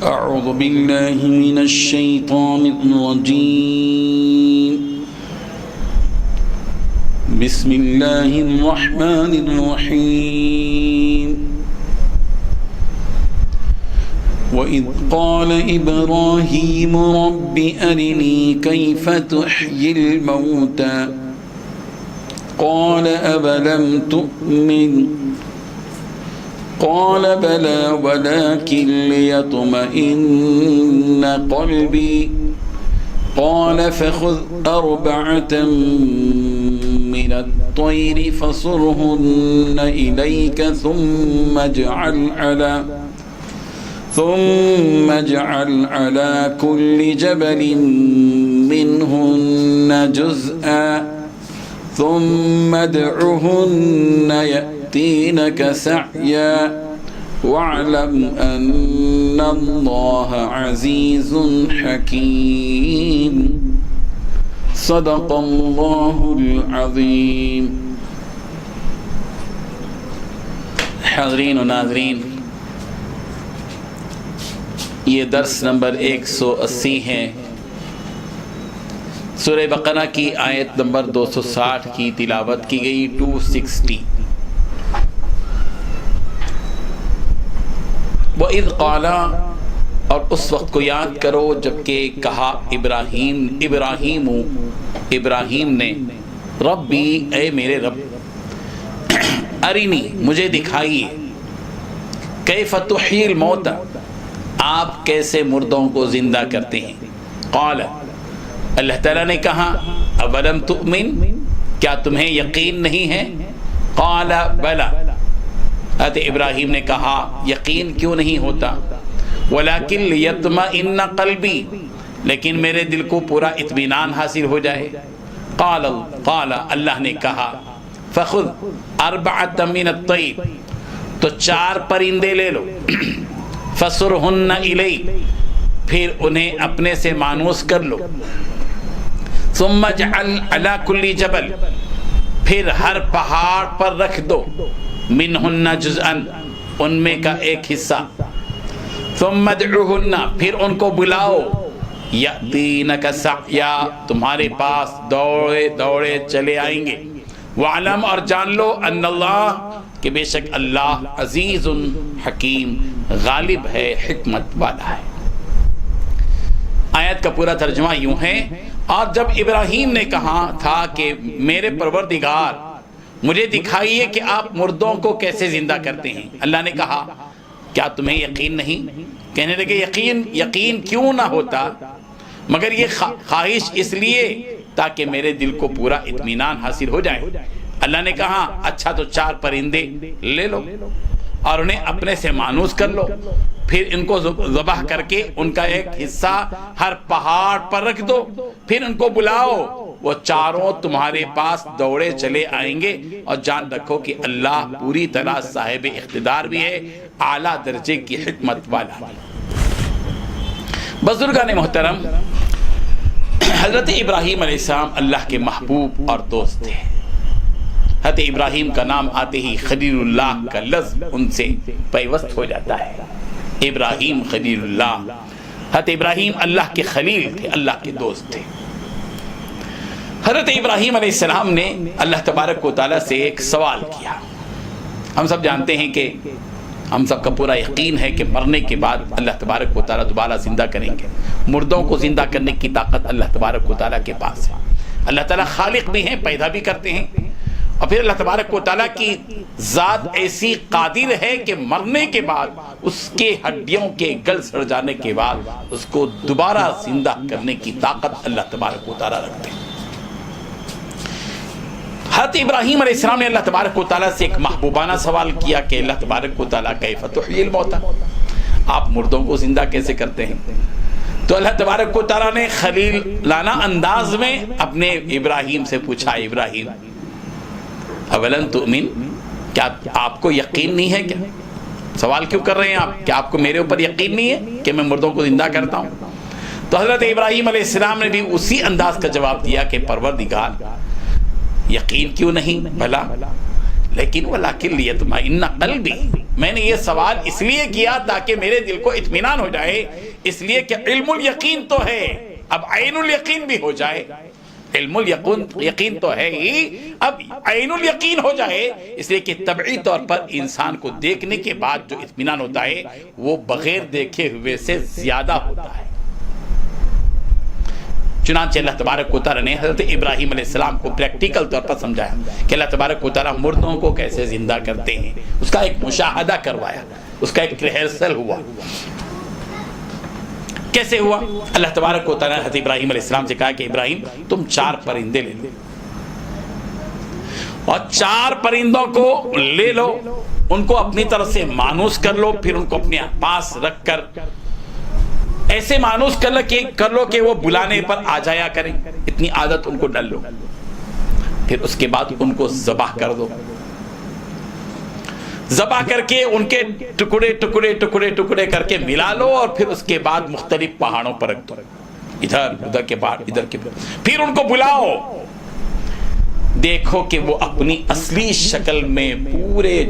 أعوذ بالله من الشيطان الرجيم بسم الله الرحمن الرحيم وإذ قال إبراهيم رب أرني كيف تحيي الموتى قال أولم تؤمن قال بلى ولكن ليطمئن قلبي قال فخذ أربعة من الطير فصرهن إليك ثم اجعل على كل جبل منهن جزءا ثم ادعهن يأتينك سعيا واعلم أن الله عزيز حكيم صدق الله العظيم. حاضرین و ناظرین، یہ درس نمبر 180 ہے. سورہ بقرہ کی آیت نمبر 260 کی تلاوت کی گئی. 260. وَإِذْ قَالَ، اور اس وقت کو یاد کرو جبکہ کہا ابراہیم نے ربی، اے میرے رب، ارینی، مجھے دکھائیے، کیف تحیی الموتى، آپ کیسے مردوں کو زندہ کرتے ہیں. قال، اللہ تعالیٰ نے کہا اولم تؤمن، کیا تمہیں یقین نہیں ہے. قال بلا، حضرت ابراہیم نے کہا یقین کیوں نہیں ہوتا. ولکن لیطمئن قلبی، لیکن میرے دل کو پورا اطمینان حاصل ہو جائے. قال اللہ نے کہا فخذ اربعۃ من الطیر، تو 4 پرندے لے لو. فصرہن الیک، پھر انہیں اپنے سے مانوس کر لو. ثم اجعل علی کل جبل، پھر ہر پہاڑ پر رکھ دو. منہن جزءا، ان میں کا ایک حصہ. ثم ادعوہن، پھر ان کو بلاؤ. یأتینک سعیا، تمہارے پاس دوڑے دوڑے چلے آئیں گے. وعلم، اور جان لو، ان اللہ، کہ بے شک اللہ عزیز حکیم، غالب ہے، حکمت والا ہے. آیت کا پورا ترجمہ یوں ہے. اور جب ابراہیم نے کہا تھا کہ میرے پروردگار مجھے دکھائیے کہ آپ مردوں کو کیسے زندہ کرتے ہیں، اللہ نے کہا کیا تمہیں یقین نہیں. کہنے لگے یقین کیوں نہ ہوتا، مگر یہ خواہش اس لیے تاکہ میرے دل کو پورا اطمینان حاصل ہو جائے. اللہ نے کہا اچھا تو 4 پرندے لے لو اور انہیں اپنے سے مانوس کر لو. پھر ان کو ذبح کر کے ان کا ایک حصہ ہر پہاڑ پر رکھ دو. پھر ان کو بلاؤ، وہ 4 تمہارے پاس دوڑے چلے آئیں گے. اور جان رکھو کہ اللہ پوری طرح صاحب اقتدار بھی ہے، اعلیٰ درجے کی حکمت والا. بزرگان محترم، حضرت ابراہیم علیہ السلام اللہ کے محبوب اور دوست تھے. حضرت ابراہیم کا نام آتے ہی خلیل اللہ کا لفظ ان سے پیوست ہو جاتا ہے. ابراہیم خلیل اللہ، حضرت ابراہیم اللہ کے خلیل تھے، اللہ کے دوست تھے. حضرت ابراہیم علیہ السلام نے اللہ تبارک و تعالیٰ سے ایک سوال کیا. ہم سب جانتے ہیں کہ ہم سب کا پورا یقین ہے کہ مرنے کے بعد اللہ تبارک و تعالیٰ دوبارہ زندہ کریں گے. مردوں کو زندہ کرنے کی طاقت اللہ تبارک و تعالیٰ کے پاس ہے. اللہ تعالیٰ خالق بھی ہیں، پیدا بھی کرتے ہیں. اور پھر اللہ تبارک و تعالیٰ کی ذات ایسی قادر ہے کہ مرنے کے بعد اس کے ہڈیوں کے گل سڑ جانے کے بعد اس کو دوبارہ زندہ کرنے کی طاقت اللہ تبارک و تعالیٰ رکھتے ہیں. حضرت ابراہیم علیہ السلام نے اللہ تبارک و تعالیٰ سے ایک محبوبانہ سوال کیا کہ اللہ تبارک و تعالیٰ کیف تحیی الموتى، آپ مردوں کو زندہ کیسے کرتے ہیں. تو اللہ تبارک و تعالیٰ نے خلیلانہ انداز میں اپنے ابراہیم سے پوچھا ابراہیم اولن تؤمن، کیا آپ کو یقین نہیں ہے؟ کیا سوال کیوں کر رہے ہیں آپ؟ کیا آپ کو میرے اوپر یقین نہیں ہے کہ میں مردوں کو زندہ کرتا ہوں؟ تو حضرت ابراہیم علیہ السلام نے بھی اسی انداز کا جواب دیا کہ پروردگار یقین کیوں نہیں بھلا، لیکن ولیکن لیطمئن قلبی، میں نے یہ سوال اس لیے کیا تاکہ میرے دل کو اطمینان ہو جائے، اس لیے کہ علم الیقین تو ہے، اب عین الیقین بھی ہو جائے۔ علم یقین تو ہے ہی، اب عین الیقین ہو جائے، اس لیے کہ طبعی طور پر انسان کو دیکھنے کے بعد جو اطمینان ہوتا ہے وہ بغیر دیکھے ہوئے سے زیادہ ہوتا ہے۔ چنانچہ اللہ تبارک و تعالیٰ نے حضرت ابراہیم علیہ السلام کو پریکٹیکل طور پر سمجھایا کہ اللہ تبارک و تعالیٰ مردوں کو کیسے زندہ کرتے ہیں، اس کا ایک مشاہدہ کروایا، اس کا ایک ریہرسل ہوا۔ کیسے ہوا؟ اللہ تبارک و تعالیٰ نے حضرت ابراہیم علیہ السلام سے کہا کہ ابراہیم تم 4 پرندے لے لو، اور 4 پرندوں کو لے لو، ان کو اپنی طرف سے مانوس کر لو، پھر ان کو اپنے پاس رکھ کر ایسے مانوس کر لو کہ وہ بلانے پر آ جایا کریں، اتنی عادت ان کو ڈال لو، پھر اس کے بعد ان کو ذبح کر دو، ذبح کر کے ان کے ٹکڑے ٹکڑے ٹکڑے ٹکڑے کر کے ملا لو، اور پھر اس کے بعد مختلف پہاڑوں پر رکھ دو، ادھر کے پہاڑ ادھر کے پہاڑ، پھر ان کو بلاؤ، دیکھو کہ وہ اپنی اصلی شکل میں پورے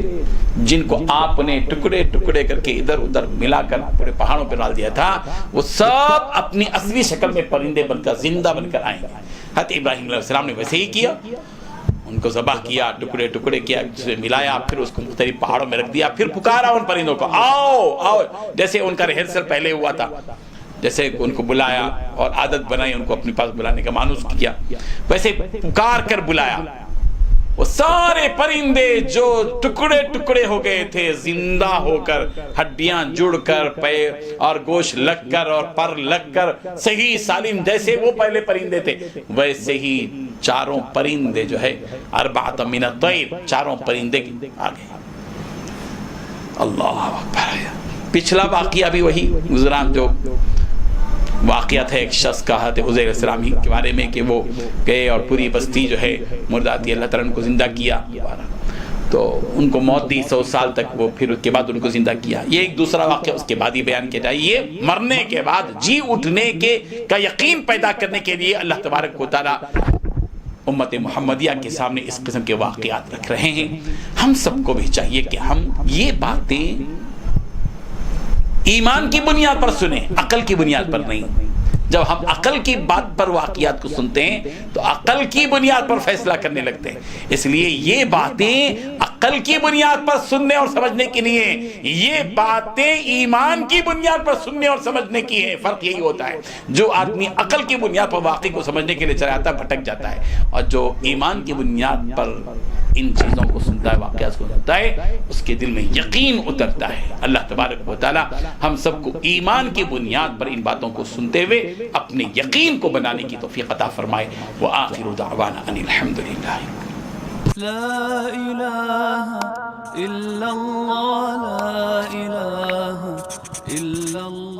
جن کو آپ نے ٹکڑے ٹکڑے کر کے ادھر ادھر ملا کر پورے پہاڑوں پہ ڈال دیا تھا، وہ سب اپنی اصلی شکل میں پرندے بن کر زندہ بن کر آئیں گے۔ حضرت ابراہیم علیہ السلام نے ویسے ہی کیا، ان کو ذبح کیا، ٹکڑے ٹکڑے کیا، جسے ملایا، پھر اس کو مختلف پہاڑوں میں رکھ دیا، پھر پکارا ان پرندوں کو، آؤ آؤ، جیسے ان کا ریہرسل پہلے ہوا تھا، جیسے ان کو بلایا اور عادت بنائی ان کو اپنے پاس بلانے کا مانوس کیا، ویسے پکار کر بلایا، وہ سارے پرندے جو ٹکڑے ٹکڑے ہو گئے تھے زندہ ہو کر، ہڈیاں جڑ کر، پیر اور گوشت لگ کر اور پر لگ کر صحیح سالم، جیسے وہ پہلے پرندے تھے ویسے ہی 4 پرندے جو ہے 4 من الطیر، 4 پرندے آ گئے۔ اللہ اکبر۔ پچھلا واقعہ بھی وہی گزرا جو واقعہ تھا ایک شخص کا حضرت عزیر علیہ السلام کے بارے میں کہ وہ گئے اور پوری بستی جو ہے مرداتی، اللہ تعالیٰ نے ان کو زندہ کیا، تو ان کو موت دی 100 سال تک، وہ پھر اس کے بعد ان کو زندہ کیا۔ یہ ایک دوسرا واقعہ اس کے بعد ہی بیان کیا جائے۔ یہ مرنے کے بعد جی اٹھنے کا یقین پیدا کرنے کے لیے اللہ تبارک و تعالیٰ امت محمدیہ کے سامنے اس قسم کے واقعات رکھ رہے ہیں۔ ہم سب کو بھی چاہیے کہ ہم یہ باتیں ایمان کی بنیاد پر سنیں، عقل کی بنیاد پر نہیں۔ جب ہم عقل کی بات پر واقعات کو سنتے ہیں تو عقل کی بنیاد پر فیصلہ کرنے لگتے ہیں، اس لیے یہ باتیں عقل کی بنیاد پر سننے اور سمجھنے کی نہیں ہیں، یہ باتیں ایمان کی بنیاد پر سننے اور سمجھنے کی ہیں۔ فرق یہی ہوتا ہے، جو آدمی عقل کی بنیاد پر واقعی کو سمجھنے کے لیے چلا جاتا ہے بھٹک جاتا ہے، اور جو ایمان کی بنیاد پر ان چیزوں کو سنتا ہے، واقعات کو سنتا ہے، اس کے دل میں یقین اترتا ہے۔ اللہ تبارک و تعالی ہم سب کو ایمان کی بنیاد پر ان باتوں کو سنتے ہوئے اپنے یقین کو بنانے کی توفیق عطا فرمائے۔ وآخر دعوانا ان الحمدللہ۔ لا الہ الا اللہ، لا الہ الا اللہ۔